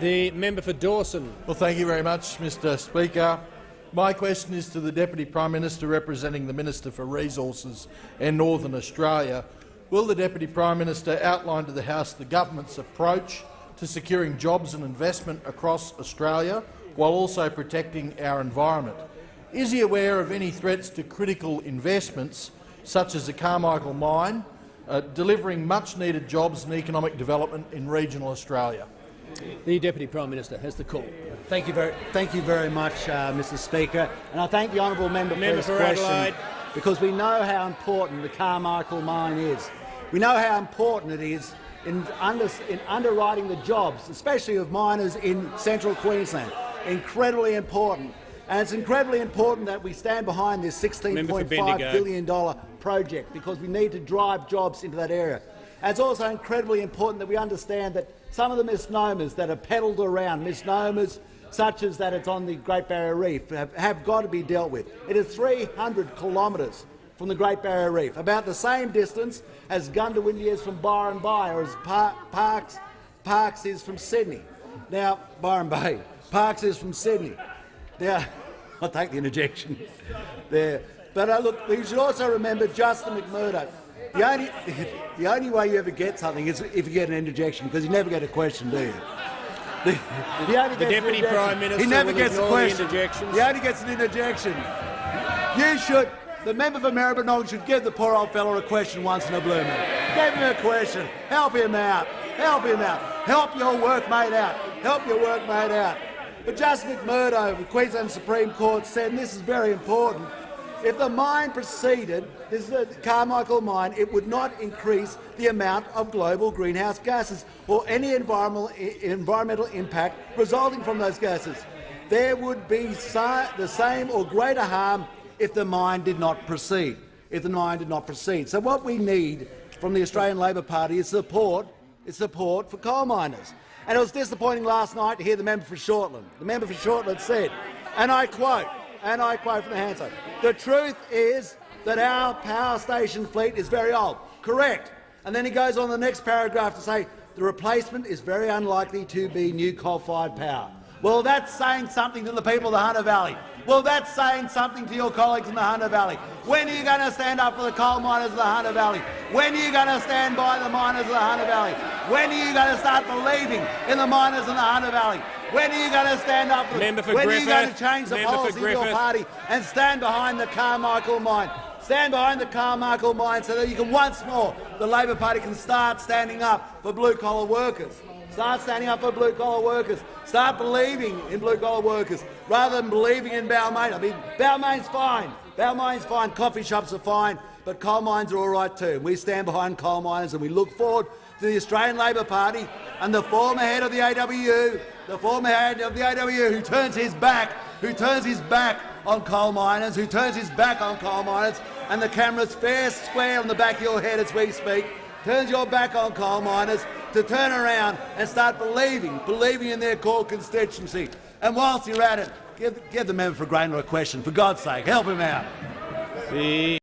The member for Dawson. Well, thank you very much, Mr Speaker. My question is to the Deputy Prime Minister representing the Minister for Resources and Northern Australia. Will the Deputy Prime Minister outline to the House the government's approach to securing jobs and investment across Australia while also protecting our environment? Is he aware of any threats to critical investments such as the Carmichael mine, delivering much-needed jobs and economic development in regional Australia? The Deputy Prime Minister has the call. Thank you very much, Mr Speaker, and I thank the honourable member for his question, Adelaide. because we know how important the Carmichael mine is. We know how important it is in underwriting the jobs, especially of miners in central Queensland. Incredibly important. And it's incredibly important that we stand behind this $16.5 billion project, because we need to drive jobs into that area. And it's also incredibly important that we understand that some of the misnomers that are peddled around, misnomers such as that it's on the Great Barrier Reef, have got to be dealt with. It is 300 kilometres from the Great Barrier Reef, about the same distance as Gundawindi is from Byron Bay, or as Parks is from Sydney. Now, Byron Bay, Parks is from Sydney. Now, I'll take the interjection there. But look, we should also remember Dawson McMurdo. The only way you ever get something is if you get an interjection, because you never get a question, do you? The Deputy Prime Minister he never gets a question. Interjections. He only gets an interjection. You should. The member for Maribyrnong should give the poor old fellow a question once in a blue moon. Give him a question. Help him out. Help him out. Help your workmate out. Help your workmate out. But Dawson McMurdo of the Queensland Supreme Court said, and this is very important, if the mine proceeded, this is the Carmichael mine, it would not increase the amount of global greenhouse gases or any environmental impact resulting from those gases. There would be the same or greater harm if the mine did not proceed. So what we need from the Australian Labor Party is support for coal miners. And it was disappointing last night to hear the member for Shortland. The member for Shortland said, and I quote from the Hansard, "The truth is that our power station fleet is very old." Correct. And then he goes on the next paragraph to say, "The replacement is very unlikely to be new coal-fired power." Well, that's saying something to the people of the Hunter Valley. Well, that's saying something to your colleagues in the Hunter Valley. When are you going to stand up for the coal miners of the Hunter Valley? When are you going to stand by the miners of the Hunter Valley? When are you going to start believing in the miners in the Hunter Valley? When are you going to stand up for them? When are you going to change the policy of your party and stand behind the Carmichael mine? Stand behind the Carmichael mine so that you can once more, the Labor Party can start standing up for blue-collar workers. Start standing up for blue-collar workers. Start believing in blue-collar workers rather than believing in Balmain. I mean, Balmain's fine. Balmain's fine. Coffee shops are fine, but coal mines are all right too. We stand behind coal miners, and we look forward to the Australian Labor Party and the former head of the AWU, who turns his back on coal miners, and the camera's fair square on the back of your head as we speak. Turns your back on coal miners to turn around and start believing in their core constituency. And whilst you're at it, give the member for Grainer a question. For God's sake, help him out.